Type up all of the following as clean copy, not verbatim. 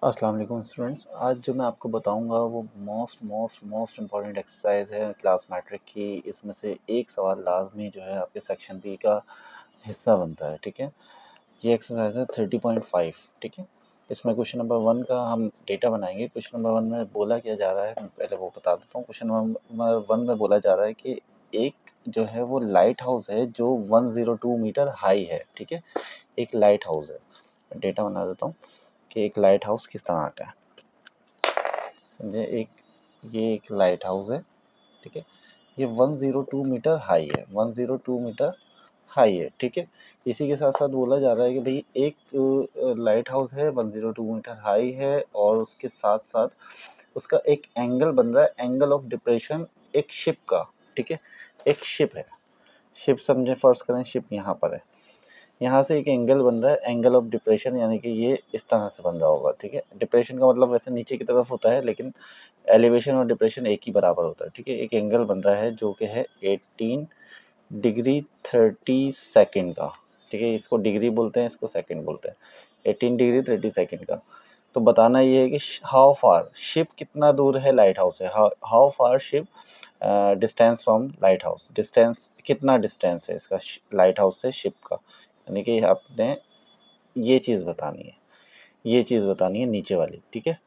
अस्सलाम वालेकुम स्टूडेंट्स। आज जो मैं आपको बताऊंगा वो मोस्ट इम्पॉर्टेंट एक्सरसाइज है क्लास मैट्रिक की। इसमें से एक सवाल लाजमी जो है आपके सेक्शन बी का हिस्सा बनता है। ठीक है, ये एक्सरसाइज है 30.5। ठीक है, इसमें क्वेश्चन नंबर 1 का हम डेटा बनाएंगे। क्वेश्चन नंबर 1 में बोला क्या जा रहा है, मैं पहले वो बता देता हूँ। क्वेश्चन नंबर 1 में बोला जा रहा है कि एक जो है वो लाइट हाउस है जो 102 मीटर हाई है। ठीक है, एक लाइट हाउस है। डेटा बना देता हूँ कि एक लाइट हाउस किस तरह का है। समझे, ये एक लाइट हाउस है। ठीक है, ये 102 मीटर हाई है, 102 मीटर हाई है। ठीक है, इसी के साथ साथ बोला जा रहा है कि भाई एक लाइट हाउस है 102 मीटर हाई है और उसके साथ साथ उसका एक एंगल बन रहा है, एंगल ऑफ डिप्रेशन एक शिप का। ठीक है, एक शिप है, शिप समझे, फर्स्ट करें शिप यहाँ पर है, यहाँ से एक एंगल बन रहा है, एंगल ऑफ डिप्रेशन, यानी कि ये इस तरह से बन रहा होगा। ठीक है, डिप्रेशन का मतलब वैसे नीचे की तरफ होता है, लेकिन एलिवेशन और डिप्रेशन एक ही बराबर होता है। ठीक है, एक एंगल बन रहा है जो कि है 18 डिग्री 30 सेकेंड का। ठीक है, इसको डिग्री बोलते हैं, इसको सेकेंड बोलते हैं। 18 डिग्री 30 सेकेंड का। तो बताना ये है कि हाउ फार शिप कितना दूर है लाइट हाउस से, how far ship distance from light house, distance कितना डिस्टेंस है इसका लाइट हाउस से शिप का। यानी कि आपने ये चीज़ बतानी है, ये चीज़ बतानी है नीचे वाली। ठीक है,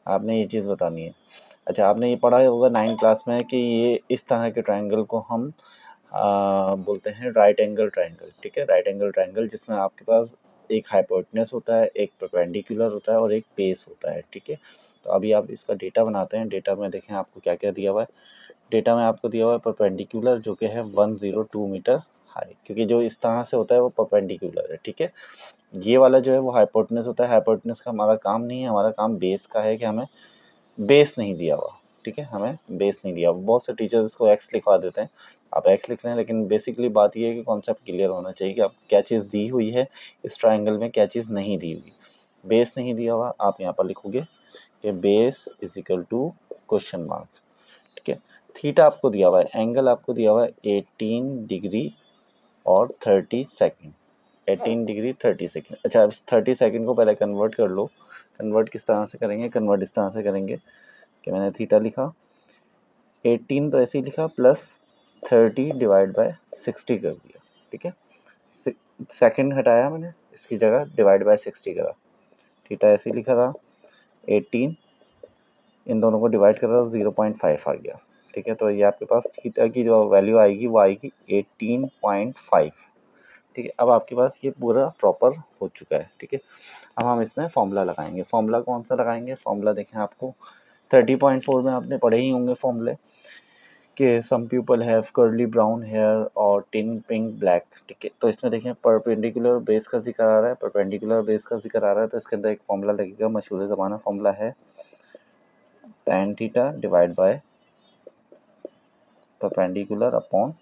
आपने ये चीज़ बतानी है। अच्छा, आपने ये पढ़ा होगा 9 क्लास में कि ये इस तरह के ट्रायंगल को हम बोलते हैं राइट एंगल ट्रायंगल। ठीक है, राइट एंगल ट्रायंगल जिसमें आपके पास एक हाइपोटेनस होता है, एक परपेंडिकुलर होता है और एक बेस होता है। ठीक है, तो अभी आप इसका डेटा बनाते हैं। डेटा में देखें आपको क्या क्या दिया हुआ है। डेटा में आपको दिया हुआ है परपेंडिकुलर जो कि है 102 मीटर हाई, क्योंकि जो इस तरह से होता है वो परपेंडिकुलर है। ठीक है, ये वाला जो है वो हाइपोटेनस होता है। हाइपोटेनस का हमारा काम नहीं है, हमारा काम बेस का है कि हमें बेस नहीं दिया हुआ। ठीक है, हमें बेस नहीं दिया हुआ। बहुत से टीचर्स इसको एक्स लिखवा देते हैं, आप एक्स लिख रहे हैं, लेकिन बेसिकली बात ये है कि कॉन्सेप्ट क्लियर होना चाहिए कि आप क्या चीज़ दी हुई है इस ट्रायंगल में, क्या चीज़ नहीं दी हुई। बेस नहीं दिया हुआ, आप यहाँ पर लिखोगे कि base is equal to question mark. ठीक है, थीटा आपको दिया हुआ है, एंगल आपको दिया हुआ है 18 डिग्री और 30 सेकेंड, 18 डिग्री 30 सेकेंड। अच्छा, अब इस 30 सेकेंड को पहले कन्वर्ट कर लो। कन्वर्ट किस तरह से करेंगे, कन्वर्ट इस तरह से करेंगे कि मैंने थीटा लिखा 18 तो ऐसे ही लिखा प्लस 30 डिवाइड बाय 60 कर दिया। ठीक है, सेकेंड हटाया मैंने, इसकी जगह डिवाइड बाय 60 करा। थीटा ऐसे ही लिखा था 18, इन दोनों को डिवाइड कर रहा 0.5 आ गया। ठीक है, तो ये आपके पास थीटा की जो वैल्यू आएगी वो आएगी 18.5। ठीक है, अब आपके पास ये पूरा प्रॉपर हो चुका है। ठीक है, अब हम इसमें फॉर्मूला लगाएंगे। फॉर्मूला कौन सा लगाएंगे, फॉर्मूला देखें आपको 30.4 में आपने पढ़े ही होंगे फॉर्मूले कि some people have curly brown hair और टिन पिंक ब्लैक। ठीक है, तो इसमें देखें परपेंडिकुलर बेस का जिक्र आ रहा है, परपेंडिकुलर बेस का जिक्र आ रहा है, तो इसके अंदर एक फॉर्मूला लगेगा, मशहूर ज़माना फॉर्मूला है tan theta divide by perpendicular upon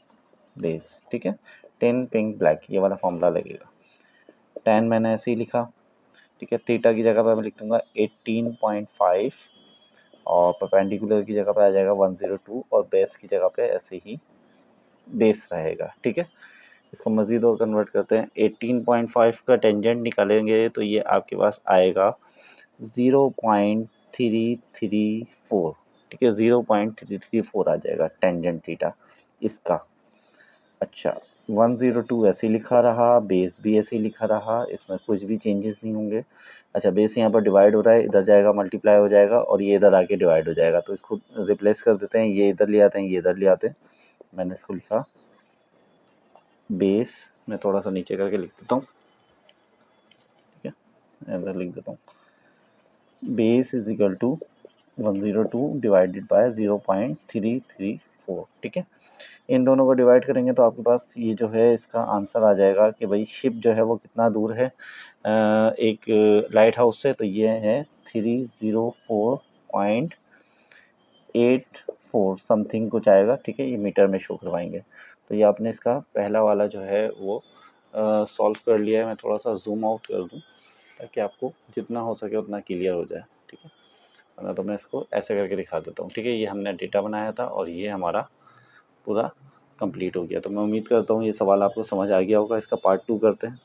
base. ठीक है, टिन पिंक ब्लैक, ये वाला फॉर्मूला लगेगा। tan मैंने ऐसे ही लिखा। ठीक है, थीटा की जगह पर मैं लिख दूंगा 18.5 और परपेंडिकुलर की जगह पे आ जाएगा 102 और बेस की जगह पे ऐसे ही बेस रहेगा। ठीक है, इसको मज़ीद और कन्वर्ट करते हैं। 18.5 का टेंजेंट निकालेंगे तो ये आपके पास आएगा 0.334। ठीक है, 0.334 आ जाएगा टेंजेंट थीटा इसका। अच्छा, 102 ऐसे ही लिखा रहा, बेस भी ऐसे ही लिखा रहा, इसमें कुछ भी चेंजेस नहीं होंगे। अच्छा, बेस यहाँ पर डिवाइड हो रहा है, इधर जाएगा मल्टीप्लाई हो जाएगा और ये इधर आके डिवाइड हो जाएगा, तो इसको रिप्लेस कर देते हैं, ये इधर ले आते हैं, ये इधर ले आते हैं। मैंने इसको लिखा बेस, मैं थोड़ा सा नीचे करके लिख देता हूँ। ठीक है, इधर लिख देता हूँ base is equal to 102 divided by 0.334। ठीक है, इन दोनों को डिवाइड करेंगे तो आपके पास ये जो है इसका आंसर आ जाएगा कि भाई शिप जो है वो कितना दूर है एक लाइट हाउस से, तो ये है 304.84 समथिंग कुछ आएगा। ठीक है, ये मीटर में शो करवाएंगे। तो ये आपने इसका पहला वाला जो है वो सॉल्व कर लिया है। मैं थोड़ा सा जूम आउट कर दूँ ताकि आपको जितना हो सके उतना क्लियर हो जाए। ठीक है, वरना तो मैं इसको ऐसे करके दिखा देता हूँ। ठीक है, ये हमने डेटा बनाया था और ये हमारा पूरा कंप्लीट हो गया। तो मैं उम्मीद करता हूँ ये सवाल आपको समझ आ गया होगा। इसका पार्ट 2 करते हैं।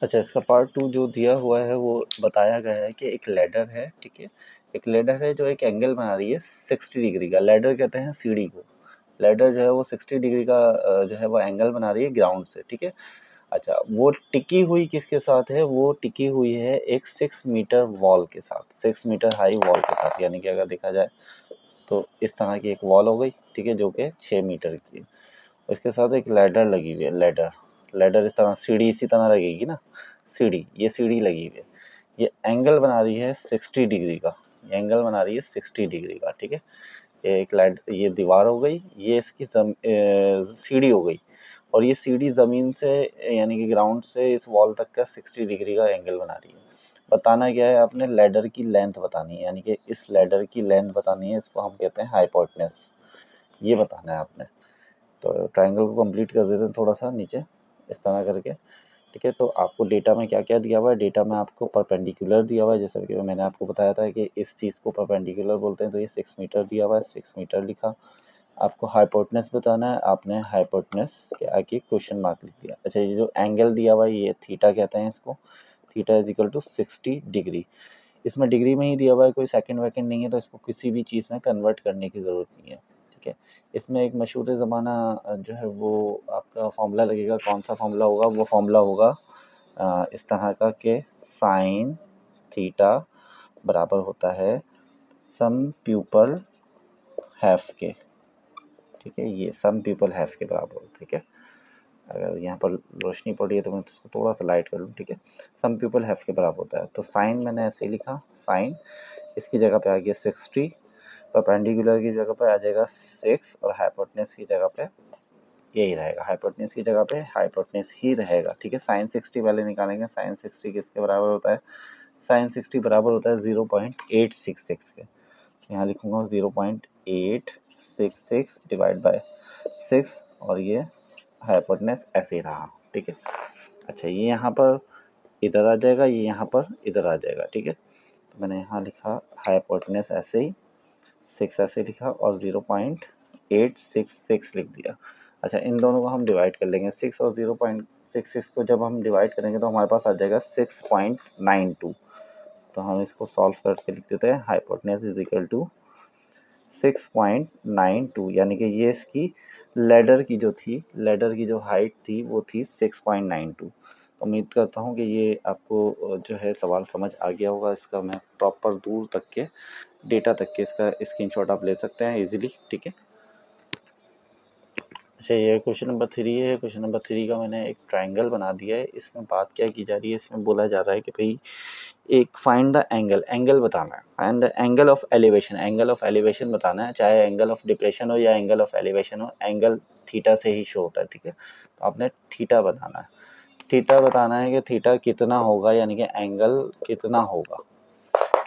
अच्छा, इसका पार्ट 2 जो दिया हुआ है वो बताया गया है कि एक लैडर है, ठीक है? एक लैडर है जो एक एंगल बना रही है 60 डिग्री का। लैडर कहते हैं सीढ़ी को। लैडर जो है वो 60 डिग्री का जो है वो एंगल बना रही है ग्राउंड से, ठीक है? अच्छा, वो टिकी हुई किसके साथ है? वो टिकी हुई है एक 6 मीटर वॉल के साथ, 6 मीटर हाई वॉल के साथ। यानी कि अगर देखा जाए तो इस तरह की एक वॉल हो गई, ठीक है? जो कि 6 मीटर की है। उसके साथ एक लैडर लगी हुई है, लैडर। लैडर इस तरह सीढ़ी इसी तरह लगेगी ना, सीढ़ी, ये सीढ़ी लगी हुई है। ये एंगल बना रही है 60 डिग्री का, ये एंगल बना रही है 60 डिग्री का, ठीक है? ये एक लैड ये दीवार हो गई, ये इसकी सीढ़ी हो गई, और ये सीढ़ी ज़मीन से यानी कि ग्राउंड से इस वॉल तक का 60 डिग्री का एंगल बना रही है। बताना क्या है आपने? लैडर की लेंथ बतानी है, यानी कि इस लैडर की लेंथ बतानी है, इसको हम कहते हैं हाइपोटेनस। ये बताना है आपने। तो ट्रायंगल को कंप्लीट कर देते हैं थोड़ा सा नीचे इस तरह करके, ठीक है? तो आपको डेटा में क्या क्या दिया हुआ है? डेटा में आपको परपेंडिकुलर दिया हुआ है, जैसे कि मैंने आपको बताया था कि इस चीज़ को परपेंडिकुलर बोलते हैं, तो ये 6 मीटर दिया हुआ है, 6 मीटर लिखा। आपको हाइपोटेनस बताना है, आपने हाइपोटेनस के आगे क्वेश्चन मार्क लिख दिया। अच्छा, ये जो एंगल दिया हुआ है ये थीटा कहते हैं इसको, थीटा इज इक्वल टू 60 डिग्री। इसमें डिग्री में ही दिया हुआ है, कोई सेकंड वैकेंड नहीं है, तो इसको किसी भी चीज़ में कन्वर्ट करने की ज़रूरत नहीं है, ठीक है? इसमें एक मशहूर ज़माना जो है वो आपका फॉर्मूला लगेगा। कौन सा फॉर्मूला होगा? वो फॉर्मूला होगा इस तरह का कि साइन थीटा बराबर होता है सम पीपल हैव के, ठीक है? ये सम पीपल हैव के बराबर, ठीक है? अगर यहाँ पर रोशनी पड़ रही है तो मैं इसको थोड़ा सा लाइट कर लूँ, ठीक है? सम पीपल हैव के बराबर होता है। तो साइन मैंने ऐसे ही लिखा, साइन इसकी जगह पे आ गया 60, परपेंडिकुलर की जगह पे आ जाएगा 6, और हाइपोटेनस की जगह पे यही रहेगा, हाइपोटेनस की जगह पे हाइपोटेनस ही रहेगा, ठीक है? साइन 60 पहले निकालेंगे। साइन 60 किसके बराबर होता है? साइन 60 बराबर होता है 0.866 के। यहाँ लिखूंगा 0.866 डिवाइड बाय 6, और ये हाइपोटेनस ऐसे ही रहा, ठीक है? अच्छा, ये यहाँ पर इधर आ जाएगा, ये यहाँ पर इधर आ जाएगा, ठीक है? तो मैंने यहाँ लिखा हाइपोटेनस ऐसे ही, 6 ऐसे लिखा, और 0.866 लिख दिया। अच्छा, इन दोनों को हम डिवाइड कर लेंगे, 6 और 0.66 को जब हम डिवाइड करेंगे तो हमारे पास आ जाएगा 6.92। तो हम इसको सॉल्व करके लिख देते हैं, हाइपोटेनस इज इक्वल टू 6.92, यानी कि ये इसकी लैडर की जो थी, लैडर की जो हाइट थी वो थी 6.92। उम्मीद करता हूँ कि ये आपको जो है सवाल समझ आ गया होगा। इसका मैं प्रॉपर दूर तक के डेटा तक के इसका स्क्रीनशॉट आप ले सकते हैं इजीली, ठीक है? अच्छा, ये क्वेश्चन नंबर 3 है। क्वेश्चन नंबर 3 का मैंने एक ट्रायंगल बना दिया है। इसमें बात क्या की जा रही है? इसमें बोला जा रहा है कि भाई एक फाइंड द एंगल, एंगल बताना है, find the angle of elevation, angle of elevation बताना है। चाहे एंगल ऑफ डिप्रेशन हो या एंगल ऑफ एलिवेशन हो, एंगल थीटा से ही शो होता है, ठीक है? तो आपने थीटा बताना है, थीटा बताना है कि थीटा कितना होगा, यानी कि एंगल कितना होगा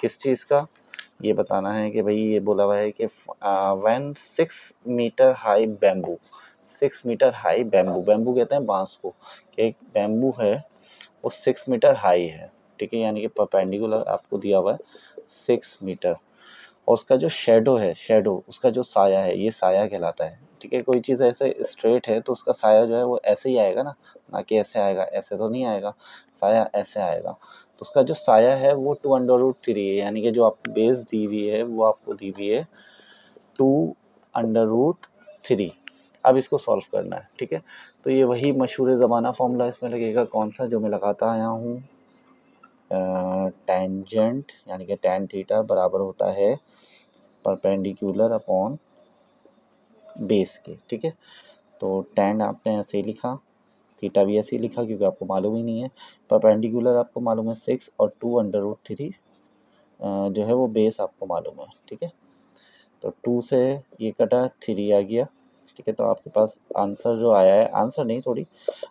किस चीज़ का, ये बताना है कि भाई ये बोला हुआ है कि when 6 metre high bamboo, 6 metre high bamboo, bamboo कहते हैं बांस को, कि एक बैम्बू है वो 6 मीटर हाई है, ठीक है? यानी कि परपेंडिकुलर आपको दिया हुआ है 6 मीटर, और उसका जो शेडो है, शेडो उसका जो साया है, ये साया कहलाता है, ठीक है? कोई चीज़ ऐसे स्ट्रेट है तो उसका साया जो है वो ऐसे ही आएगा ना, ना कि ऐसे आएगा, ऐसे तो नहीं आएगा, साया ऐसे आएगा। तो उसका जो साया है वो 2√3 है, यानी कि जो आपको बेस दी हुई है वो आपको दी हुई है 2√3। अब इसको सॉल्व करना है, ठीक है? तो ये वही मशहूर ज़माना फॉर्मूला इसमें लगेगा, कौन सा, जो मैं लगाता आया हूँ, टेंजेंट, यानी कि tan थीटा बराबर होता है परपेंडिकुलर अपॉन बेस के, ठीक है? तो tan आपने ऐसे ही लिखा, थीटा भी ऐसे ही लिखा क्योंकि आपको मालूम ही नहीं है। परपेंडिकुलर आपको मालूम है 6, और 2√3 जो है वो बेस आपको मालूम है, ठीक है? तो 2 से ये कटा, 3 आ गया, ठीक है? तो आपके पास आंसर जो आया है, आंसर नहीं, थोड़ी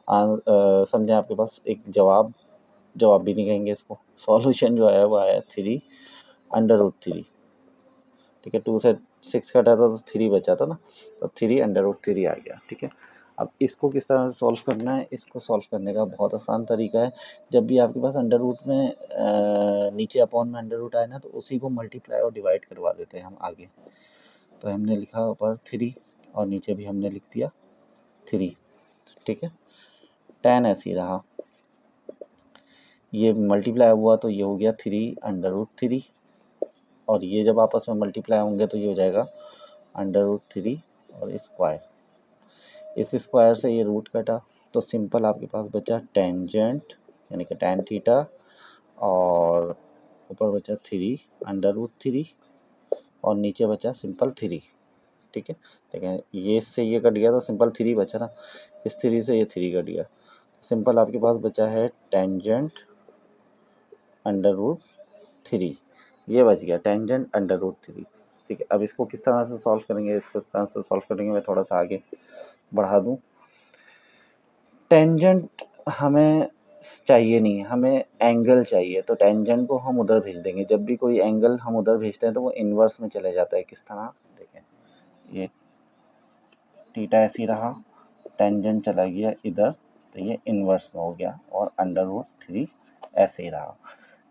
समझें, आपके पास एक जवाब, जवाब भी नहीं कहेंगे इसको, सॉल्यूशन जो आया वो आया 3√3, ठीक है? 2 से 6 कटा था तो 3 बचा था ना, तो 3√3 आ गया, ठीक है? अब इसको किस तरह से सॉल्व करना है? इसको सॉल्व करने का बहुत आसान तरीका है। जब भी आपके पास अंडर रूट में नीचे अपॉन में अंडर रूट आए ना, तो उसी को मल्टीप्लाई और डिवाइड करवा देते हैं हम आगे। तो हमने लिखा ऊपर 3, और नीचे भी हमने लिख दिया 3, ठीक है? tan ऐसे ही रहा, ये मल्टीप्लाई हुआ तो ये हो गया 3√3, और ये जब आपस में मल्टीप्लाई होंगे तो ये हो जाएगा √3 और स्क्वायर। इस स्क्वायर से ये रूट कटा तो सिंपल आपके पास बचा टेंजेंट यानी कि tan थीटा, और ऊपर बचा 3√3 और नीचे बचा सिंपल 3। ठीक है, देखें ये इससे ये कट गया तो सिंपल 3 बचा ना, इस 3 से ये 3 कट गया, सिंपल आपके पास बचा है टेंजेंट √3, ये बच गया टेंजेंट √3। ठीक है, अब इसको किस तरह से सॉल्व करेंगे, इसको किस तरह से सॉल्व करेंगे मैं थोड़ा सा आगे बढ़ा दूं। टेंजेंट हमें चाहिए नहीं, हमें एंगल चाहिए, तो टेंजेंट को हम उधर भेज देंगे। जब भी कोई एंगल हम उधर भेजते हैं तो वो इन्वर्स में चले जाता है। किस तरह, देखें ये थीटा ऐसी रहा, टेंजेंट चला गया इधर तो ये इन्वर्स में हो गया, और √3 ऐसे ही रहा।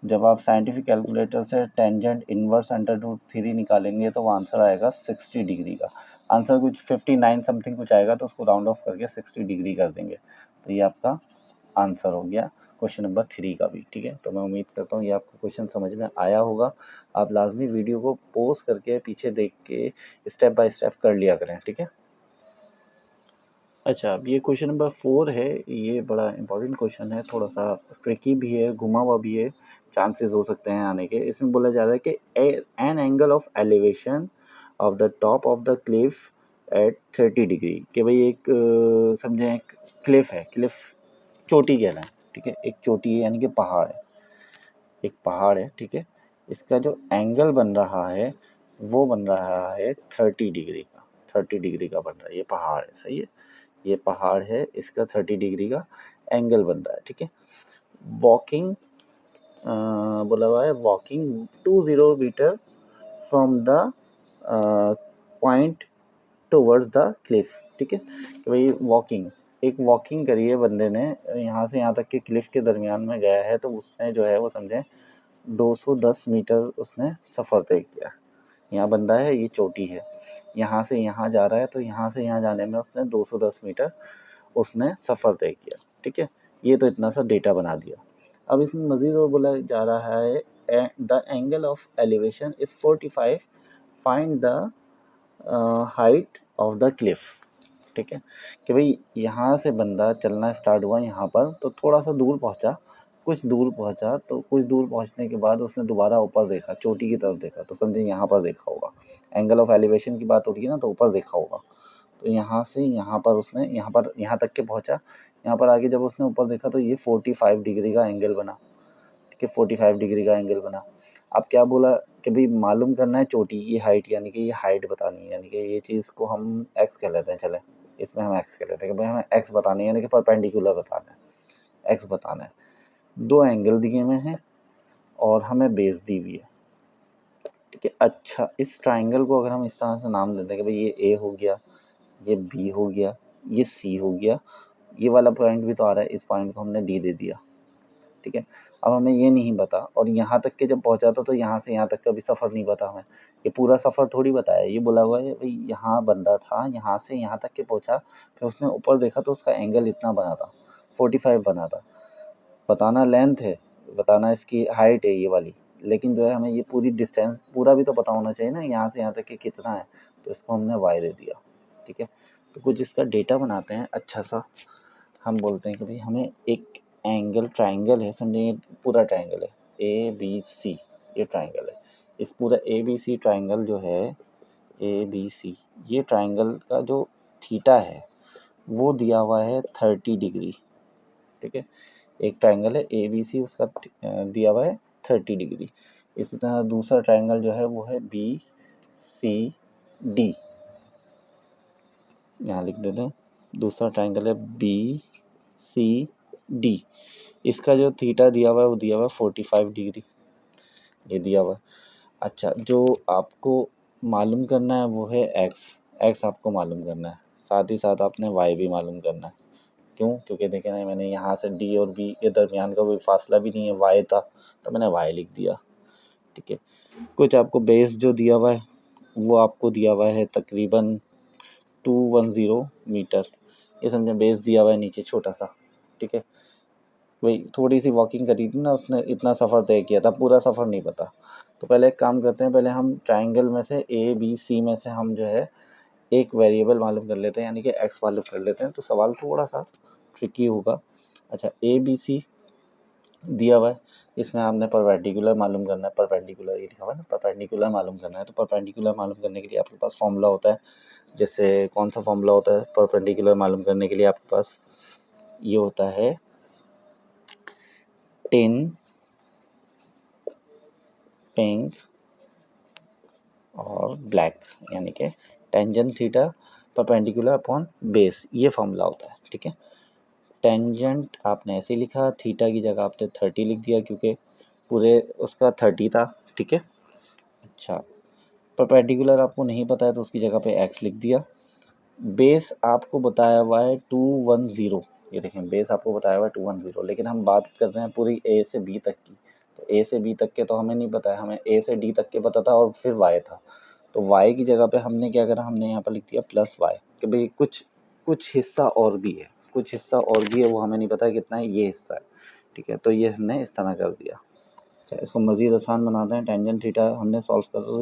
जब आप साइंटिफिक कैलकुलेटर से टेंजेंट इन्वर्स √3 निकालेंगे तो वो आंसर आएगा 60 डिग्री का। आंसर कुछ 59 समथिंग कुछ आएगा, तो उसको राउंड ऑफ करके 60 डिग्री कर देंगे, तो ये आपका आंसर हो गया क्वेश्चन नंबर 3 का भी। ठीक है, तो मैं उम्मीद करता हूँ ये आपको क्वेश्चन समझ में आया होगा। आप लाजमी वीडियो को पॉज करके पीछे देख के स्टेप बाय स्टेप कर लिया करें। ठीक है, अच्छा, अब ये क्वेश्चन नंबर 4 है। ये बड़ा इंपॉर्टेंट क्वेश्चन है, थोड़ा सा ट्रिकी भी है, घुमा हुआ भी है, चांसेस हो सकते हैं आने के। इसमें बोला जा रहा है कि an angle of elevation of the top of the cliff at 30 डिग्री। कि भाई एक समझें एक क्लिफ है, क्लिफ चोटी कह रहे हैं। ठीक है, एक चोटी है यानी कि पहाड़ है, एक पहाड़ है। ठीक है, इसका जो एंगल बन रहा है वो बन रहा है 30 डिग्री का, 30 डिग्री का बन रहा है। ये पहाड़ है, सही है, ये पहाड़ है, इसका 30 डिग्री का एंगल बन रहा है। ठीक है, वॉकिंग बोला हुआ है walking 20 metre from the point towards the cliff. ठीक है, कि भाई वॉकिंग, एक वॉकिंग करी है बंदे ने, यहाँ से यहाँ तक के क्लिफ के दरमियान में गया है, तो उसने जो है वो समझे 210 मीटर उसने सफ़र तय किया। यहाँ बंदा है, ये चोटी है, यहाँ से यहाँ जा रहा है, तो यहाँ से यहाँ जाने में उसने 210 मीटर उसने सफ़र तय किया। ठीक है, ये तो इतना सा डेटा बना दिया। अब इसमें मज़ीद और बोला जा रहा है the angle of elevation is 45, find the height of the cliff. ठीक है, कि भाई यहाँ से बंदा चलना स्टार्ट हुआ यहाँ पर, तो थोड़ा सा दूर पहुँचा, कुछ दूर पहुँचा, तो कुछ दूर पहुँचने के बाद उसने दोबारा ऊपर देखा, चोटी की तरफ देखा, तो समझे यहाँ पर देखा होगा। एंगल ऑफ एलिवेशन की बात हो रही है ना, तो ऊपर देखा होगा। तो यहाँ से यहाँ पर उसने यहाँ तक के पहुँचा, यहाँ पर आगे जब उसने ऊपर देखा तो ये 45 डिग्री का एंगल बना। ठीक है, 45 डिग्री का एंगल बना। अब क्या बोला कि भाई मालूम करना है चोटी की हाइट, यानी कि ये हाइट बतानी है, यानी कि ये चीज़ को हम एक्स कह लेते हैं। चले, इसमें हम एक्स कह लेते हैं कि भाई हमें एक्स बतानी है, यानी कि परपेंडिकुलर बताना है, एक्स बताना है। दो एंगल दिए हुए हैं और हमें बेस दी हुई है। ठीक है, अच्छा, इस ट्राइंगल को अगर हम इस तरह से नाम देते हैं कि भाई ये ए हो गया, ये बी हो गया, ये सी हो गया, ये वाला पॉइंट भी तो आ रहा है, इस पॉइंट को हमने डी दे दिया। ठीक है, अब हमें ये नहीं पता, और यहाँ तक के जब पहुँचा था तो यहाँ से यहाँ तक का भी सफ़र नहीं पता हमें, ये पूरा सफ़र थोड़ी बताया। ये बोला हुआ है भाई यहाँ बंदा था, यहाँ से यहाँ तक के पहुँचा, फिर उसने ऊपर देखा तो उसका एंगल इतना बना था, 45 बना था। बताना लेंथ है, बताना इसकी हाइट है ये वाली, लेकिन जो है हमें ये पूरी डिस्टेंस पूरा भी तो पता होना चाहिए ना, यहाँ से यहाँ तक के कितना है, तो इसको हमने वाई दे दिया। ठीक है, तो कुछ इसका डेटा बनाते हैं अच्छा सा। हम बोलते हैं कि भाई हमें एक एंगल ट्राइंगल है, समझे ये पूरा ट्राइंगल है ए बी सी, ये ट्राइंगल है। इस पूरा ए बी सी ट्राइंगल जो है, ए बी सी, ये ट्राइंगल का जो थीटा है वो दिया हुआ है 30 डिग्री। ठीक है, एक ट्राइंगल है ए बी सी, उसका दिया हुआ है 30 डिग्री। इसी तरह दूसरा ट्राइंगल जो है वो है बी सी डी, यहाँ लिख देते हैं। दूसरा ट्राइंगल है बी सी डी, इसका जो थीटा दिया हुआ है वो दिया हुआ है 45 डिग्री, ये दिया हुआ है। अच्छा, जो आपको मालूम करना है वो है एक्स, एक्स आपको मालूम करना है, साथ ही साथ आपने वाई भी मालूम करना है। क्यों? क्योंकि देखें ना, मैंने यहाँ से डी और बी के दरमियान का कोई फासला भी नहीं है, वाई था, तो मैंने वाई लिख दिया। ठीक है, कुछ आपको बेस जो दिया हुआ है वो आपको दिया हुआ है तकरीबन 210 मीटर, ये समझे बेस दिया हुआ है नीचे छोटा सा। ठीक है, वही थोड़ी सी वॉकिंग करी थी ना, उसने इतना सफ़र तय किया था, पूरा सफ़र नहीं पता। तो पहले एक काम करते हैं, पहले हम ट्राइंगल में से ए बी सी में से हम जो है एक वेरिएबल मालूम कर लेते हैं, यानी कि एक्स मालूम कर लेते हैं, तो सवाल थोड़ा सा ट्रिकी होगा। अच्छा, ए बी सी दिया हुआ है, इसमें आपने परपेंडिकुलर मालूम करना है। परपेंडिकुलर ये लिखा हुआ है ना, परपेंडिकुलर मालूम करना है। तो परपेंडिकुलर मालूम करने के लिए आपके पास फॉर्मूला होता है। जैसे कौन सा फॉर्मूला होता है परपेंडिकुलर मालूम करने के लिए? आपके पास ये होता है टेन पिंक और ब्लैक, यानी कि tangent theta perpendicular upon base, ये फॉर्मूला होता है। ठीक है, टेंजेंट आपने ऐसे लिखा, थीटा की जगह आपने 30 लिख दिया क्योंकि पूरे उसका 30 था। ठीक है, अच्छा, परपेंडिकुलर आपको नहीं पता है तो उसकी जगह पे एक्स लिख दिया। बेस आपको बताया हुआ है 210, ये देखें बेस आपको बताया हुआ है 210, लेकिन हम बात कर रहे हैं पूरी ए से बी तक की। तो ए से बी तक के तो हमें नहीं पता है, हमें ए से डी तक के पता था और फिर वाई था। तो वाई की जगह पे हमने क्या करा, हमने यहाँ पर लिख दिया प्लस वाई, कि भाई कुछ कुछ हिस्सा और भी है, कुछ हिस्सा और भी है, वो हमें नहीं पता है कितना है, ये हिस्सा है। ठीक है, तो ये हमने इस तरह कर दिया। अच्छा, इसको मज़ीद आसान बनाते हैं। टेंजेंट थीटा हमने सॉल्व कर तो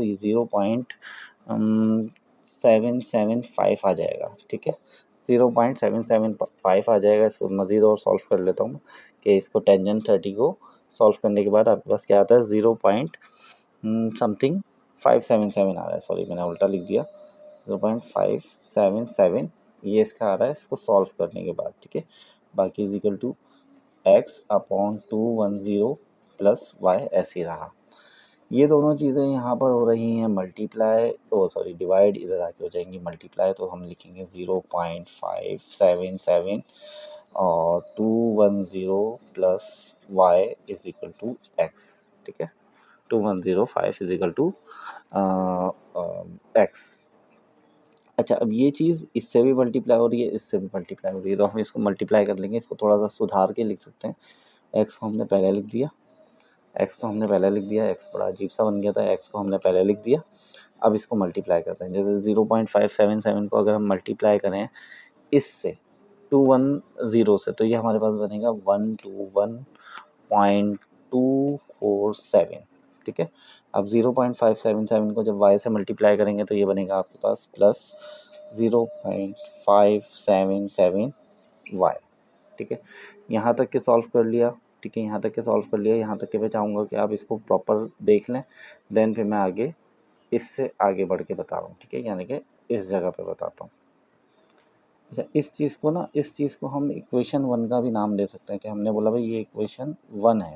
0.775 आ जाएगा। ठीक है, 0.775 आ जाएगा। इसको मज़ीद और सॉल्व कर लेता हूँ कि इसको टेंजेंट 30 को सॉल्व करने के बाद आपके पास क्या आता है, 0. समथिंग 577 आ रहा है। सॉरी, मैंने उल्टा लिख दिया, 0.577 ये इसका आ रहा है, इसको सॉल्व करने के बाद। ठीक है, बाकी is equal to X upon 210 plus Y ऐसे रहा। ये दोनों चीज़ें यहाँ पर हो रही हैं मल्टीप्लाई, ओ सॉरी डिवाइड, इधर आके हो जाएंगी मल्टीप्लाई। तो हम लिखेंगे 0.577 और 210 plus Y is equal to X. ठीक है, 2105 इज इक्वल टू एक्स। अच्छा, अब ये चीज़ इससे भी मल्टीप्लाई हो रही है, इससे भी मल्टीप्लाई हो रही है, तो हम इसको मल्टीप्लाई कर लेंगे। इसको थोड़ा सा सुधार के लिख सकते हैं। एक्स को हमने पहले लिख दिया, एक्स बड़ा अजीब सा बन गया था, एक्स को हमने पहले लिख दिया। अब इसको मल्टीप्लाई करते हैं। जैसे 0.577 को अगर हम मल्टीप्लाई करें इससे 210 से, तो ये हमारे पास बनेगा 121.247। ठीक है, अब 0.577 को जब y से मल्टीप्लाई करेंगे तो ये बनेगा आपके पास प्लस 0.577y। ठीक है, यहाँ तक के सॉल्व कर लिया। ठीक है, यहाँ तक के सॉल्व कर लिया। यहाँ तक के मैं चाहूँगा कि आप इसको प्रॉपर देख लें, देन फिर मैं आगे इससे आगे बढ़ के बता रहा हूँ। ठीक है, यानी कि इस जगह पे बताता हूँ। अच्छा, इस चीज़ को हम इक्वेशन 1 का भी नाम दे सकते हैं, कि हमने बोला भाई ये इक्वेशन 1 है।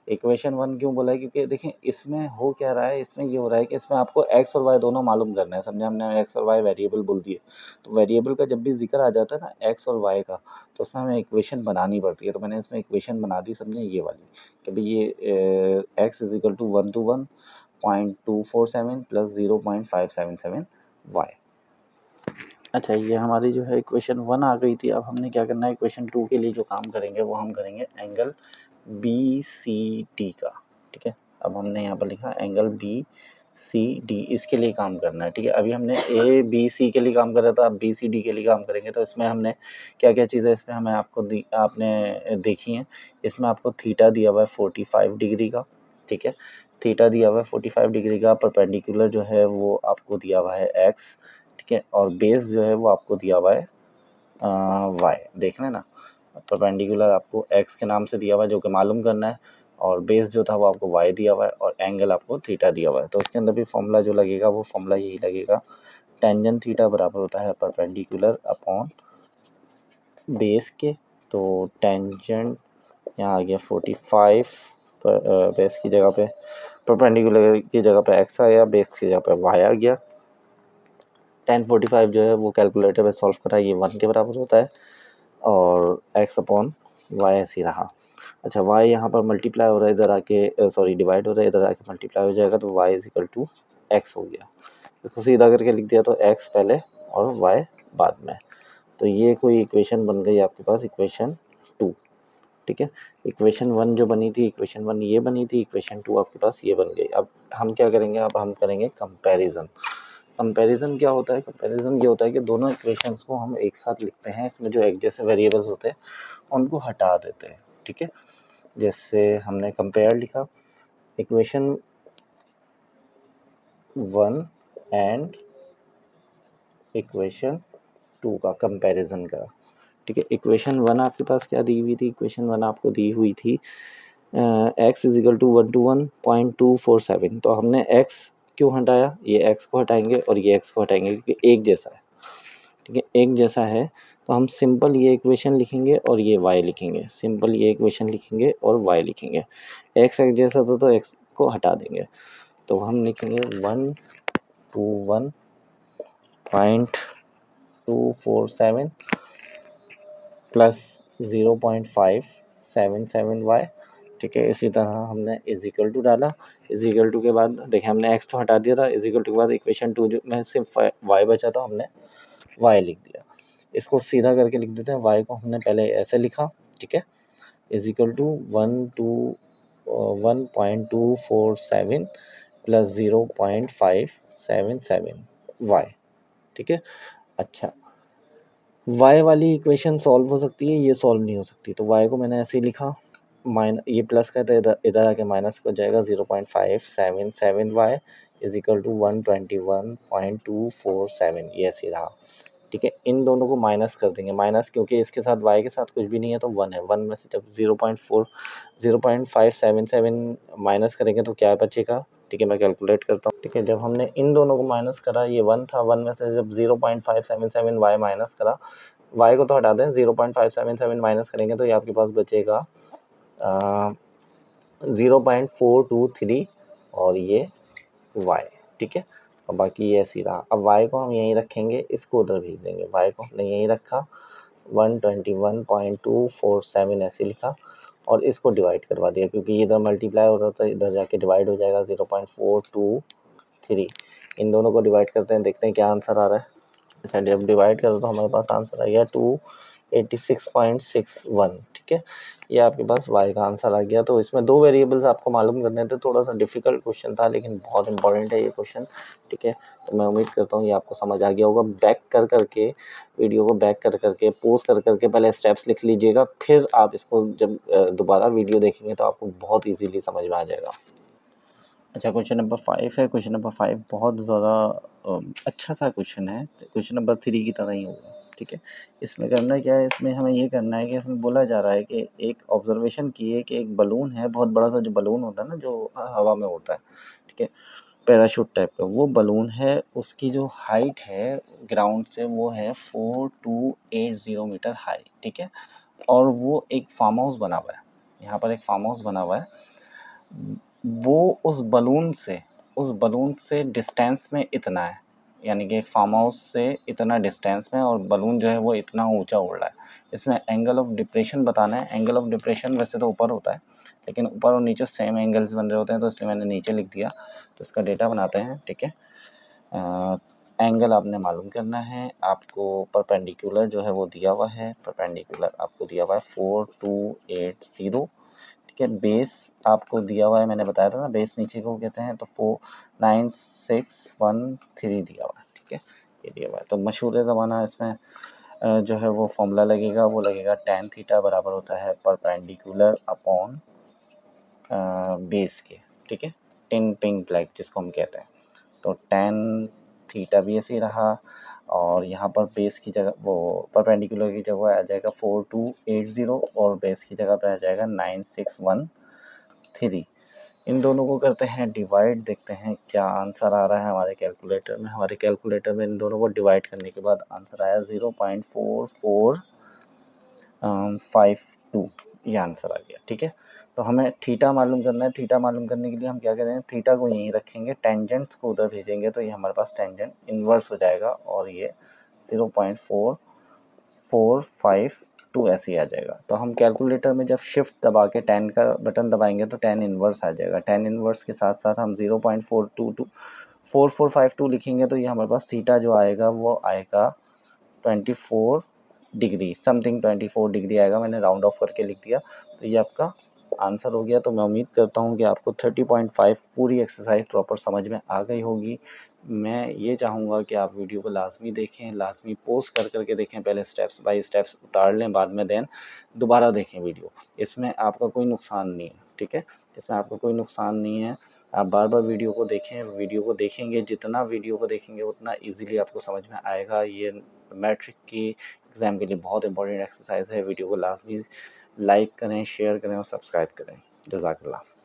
इक्वेशन 1 क्यों बोला है? क्योंकि देखें इसमें हो क्या रहा है, इसमें ये हो रहा है कि इसमें आपको एक्स और वाई दोनों मालूम करना है। समझे, हमने एक्स और वाई वेरिएबल बोल दिए। तो वेरिएबल का जब भी जिक्र आ जाता है ना एक्स और वाई का, तो उसमें हमें इक्वेशन बनानी पड़ती है। तो मैंने इसमें इक्वेशन बना दी, समझे, ये वाली, कि भाई ये X is equal to 121.247 plus 0.577 Y. अच्छा, ये हमारी जो है इक्वेशन 1 आ गई थी। अब हमने क्या करना है, इक्वेशन 2 के लिए जो काम करेंगे वो हम करेंगे एंगल बी सी डी का। ठीक है, अब हमने यहाँ पर लिखा एंगल बी सी डी, इसके लिए काम करना है। ठीक है, अभी हमने ए बी सी के लिए काम कर रहा था, अब बी सी डी के लिए काम करेंगे। तो इसमें हमने क्या क्या चीज़ें इसमें हमें आपने देखी हैं। इसमें आपको थीटा दिया हुआ है 45 डिग्री का। ठीक है, थीटा दिया हुआ है 45 डिग्री का। परपेंडिकुलर जो है वो आपको दिया हुआ है एक्स। ठीक है, और बेस जो है वो आपको दिया हुआ है वाई। देख लेना, परपेंडिकुलर आपको एक्स के नाम से दिया हुआ है जो कि मालूम करना है, और बेस जो था वो आपको वाई दिया हुआ है, और एंगल आपको थीटा दिया हुआ है। तो उसके अंदर भी फॉर्मूला जो लगेगा वो फॉर्मूला यही लगेगा, टेंजेंट थीटा बराबर होता है परपेंडिकुलर अपॉन बेस के। तो टेंजेंट यहाँ आ गया 45, बेस की जगह पे, परपेंडिकुलर की जगह पे एक्स आ गया, बेस की जगह पे वाई आ गया। 1045 जो है वो कैलकुलेटर पे सॉल्व करा, ये 1 के बराबर होता है, और x अपॉन वाई ऐसे ही रहा। अच्छा, y यहाँ पर मल्टीप्लाई हो रहा है, इधर आके सॉरी डिवाइड हो रहा है, इधर आके मल्टीप्लाई हो जाएगा, तो y is equal to X हो गया। इसको सीधा करके लिख दिया, तो x पहले और y बाद में। तो ये कोई इक्वेशन बन गई आपके पास, इक्वेशन 2। ठीक है, इक्वेशन 1 जो बनी थी, इक्वेशन 1 ये बनी थी, इक्वेशन 2 आपके पास ये बन गई। अब हम क्या करेंगे, अब हम करेंगे कंपैरिजन। कंपैरिजन क्या होता है? कंपैरिजन ये होता है कि दोनों इक्वेशंस को हम एक साथ लिखते हैं, इसमें जो एक जैसे वेरिएबल्स होते हैं उनको हटा देते हैं। ठीक है। जैसे हमने कंपेयर लिखा, इक्वेशन 1 एंड इक्वेशन 2 का कंपैरिजन करा, ठीक है। इक्वेशन 1 आपके पास क्या दी हुई थी, इक्वेशन 1 आपको दी हुई थी x is equal to 1 to 1.247। तो हमने x क्यों हटाया, ये x को हटाएंगे और ये x को हटाएंगे क्योंकि एक जैसा है, ठीक है, एक जैसा है। तो हम सिंपल ये इक्वेशन लिखेंगे और ये y लिखेंगे, सिंपल ये इक्वेशन लिखेंगे और y लिखेंगे। x एक जैसा था तो x को हटा देंगे, तो हम लिखेंगे 1 to 1.247 प्लस 0.577y, ठीक है। इसी तरह हमने इज इक्वल टू डाला, इज इक्वल टू के बाद देखिए हमने x तो हटा दिया था, इज इक्वल टू के बाद इक्वेशन 2 जो में सिर्फ y बचा था, हमने y लिख दिया। इसको सीधा करके लिख देते हैं, y को हमने पहले ऐसे लिखा, ठीक है, is equal to 1.247 plus 0.577y, ठीक है। अच्छा, y वाली इक्वेशन सॉल्व हो सकती है, ये सॉल्व नहीं हो सकती, तो y को मैंने ऐसे ही लिखा, ये प्लस का तो इधर आके माइनस हो जाएगा, 0.577y इज इक्वल टू 121.247, ये ऐसे रहा, ठीक है। इन दोनों को माइनस कर देंगे, माइनस क्योंकि इसके साथ y के साथ कुछ भी नहीं है तो 1 है, 1 में से जब 0.577 माइनस करेंगे तो क्या बचेगा, ठीक है, मैं कैलकुलेट करता हूँ, ठीक है। जब हमने इन दोनों को माइनस करा, ये 1 था, 1 में से जब 0.577y माइनस करा, y को तो हटा दें, 0.577 माइनस करेंगे तो ये आपके पास बचेगा 0.423 और ये y, ठीक है। और बाकी ये ऐसी रहा। अब y को हम यहीं रखेंगे, इसको उधर भेज देंगे, y को हमने यहीं रखा, 121.247 ऐसे लिखा और इसको डिवाइड करवा दिया, क्योंकि इधर मल्टीप्लाई हो रहा था, इधर जाके डिवाइड हो जाएगा, 0.423। इन दोनों को डिवाइड करते हैं, देखते हैं क्या आंसर आ रहा है। अच्छा, जब डिवाइड करो तो हमारे पास आंसर आ गया 286.61, ठीक है। ये आपके पास y का आंसर आ गया। तो इसमें 2 वेरिएबल्स आपको मालूम करने थे, थोड़ा सा डिफिकल्ट क्वेश्चन था लेकिन बहुत इंपॉर्टेंट है ये क्वेश्चन, ठीक है। तो मैं उम्मीद करता हूँ ये आपको समझ आ गया होगा। बैक कर करके वीडियो को बैक कर करके पॉज कर करके पहले स्टेप्स लिख लीजिएगा, फिर आप इसको जब दोबारा वीडियो देखेंगे तो आपको बहुत ईजीली समझ में आ जाएगा। अच्छा, क्वेश्चन नंबर 5 है। क्वेश्चन नंबर 5 बहुत ज़्यादा अच्छा सा क्वेश्चन है, क्वेश्चन नंबर 3 की तरह ही होगा, ठीक है। इसमें करना क्या है, इसमें हमें ये करना है कि इसमें बोला जा रहा है कि एक ऑब्जर्वेशन की है कि एक बलून है, बहुत बड़ा सा जो बलून होता है ना, जो हवा में उड़ता है, ठीक है, पैराशूट टाइप का वो बलून है। उसकी जो हाइट है ग्राउंड से वो है 4280 मीटर हाई, ठीक है। और वो एक फार्म हाउस बना हुआ है, यहाँ पर एक फार्म हाउस बना हुआ है। वो उस बलून से डिस्टेंस में इतना है, यानी कि एक फार्म हाउस से इतना डिस्टेंस में, और बलून जो है वो इतना ऊंचा उड़ रहा है। इसमें एंगल ऑफ डिप्रेशन बताना है। एंगल ऑफ डिप्रेशन वैसे तो ऊपर होता है, लेकिन ऊपर और नीचे सेम एंगल्स बन रहे होते हैं, तो इसलिए मैंने नीचे लिख दिया। तो इसका डेटा बनाते हैं, ठीक है। एंगल आपने मालूम करना है, आपको परपेंडिकुलर जो है वो दिया हुआ है, परपेंडिकुलर आपको दिया हुआ है 4280, ठीक है। बेस आपको दिया हुआ है, मैंने बताया था ना, बेस नीचे को कहते हैं, तो 49613 दिया हुआ है, ठीक है, ये दिया हुआ है। तो मशहूर ज़माना इसमें जो है वो फॉर्मूला लगेगा, वो लगेगा tan थीटा बराबर होता है परपेंडिकुलर अपॉन बेस के, ठीक है, टिन पिंग ब्लैक जिसको हम कहते हैं। तो tan थीटा भी ऐसे ही रहा, और यहाँ पर बेस की जगह वो परपेंडिकुलर की जगह आ जाएगा 4280 और बेस की जगह पे आ जाएगा 9613। इन दोनों को करते हैं डिवाइड, देखते हैं क्या आंसर आ रहा है हमारे कैलकुलेटर में। हमारे कैलकुलेटर में इन दोनों को डिवाइड करने के बाद आंसर आया 0.4452, ये आंसर आ गया, ठीक है। तो हमें थीटा मालूम करना है। थीटा मालूम करने के लिए हम क्या करें, थीटा को यहीं रखेंगे, टेंजेंट्स को उधर भेजेंगे, तो ये हमारे पास टेंजेंट इन्वर्स हो जाएगा और ये 0.4452 ऐसे ही आ जाएगा। तो हम कैलकुलेटर में जब शिफ्ट दबा के 10 का बटन दबाएंगे तो 10 इन्वर्स आ जाएगा। 10 इन्वर्स के साथ साथ हम 0.4452 लिखेंगे, तो ये हमारे पास थीटा जो आएगा वो आएगा 24 डिग्री, समथिंग 24 डिग्री आएगा। मैंने राउंड ऑफ करके लिख दिया, तो ये आपका आंसर हो गया। तो मैं उम्मीद करता हूँ कि आपको 30.5 पूरी एक्सरसाइज प्रॉपर समझ में आ गई होगी। मैं ये चाहूँगा कि आप वीडियो को लाजमी देखें, लाजमी पॉज कर के देखें, पहले स्टेप्स बाय स्टेप्स उतार लें, बाद में देन दोबारा देखें वीडियो। इसमें आपका कोई नुकसान नहीं है, ठीक है, इसमें आपका कोई नुकसान नहीं है। आप बार बार वीडियो को देखें, वीडियो को देखेंगे, जितना वीडियो को देखेंगे उतना ईजिली आपको समझ में आएगा। ये मैट्रिक की एग्ज़ाम के लिए बहुत इंपॉर्टेंट एक्सरसाइज है। वीडियो को लाजमी लाइक करें, शेयर करें और सब्सक्राइब करें। जज़ाकल्लाह।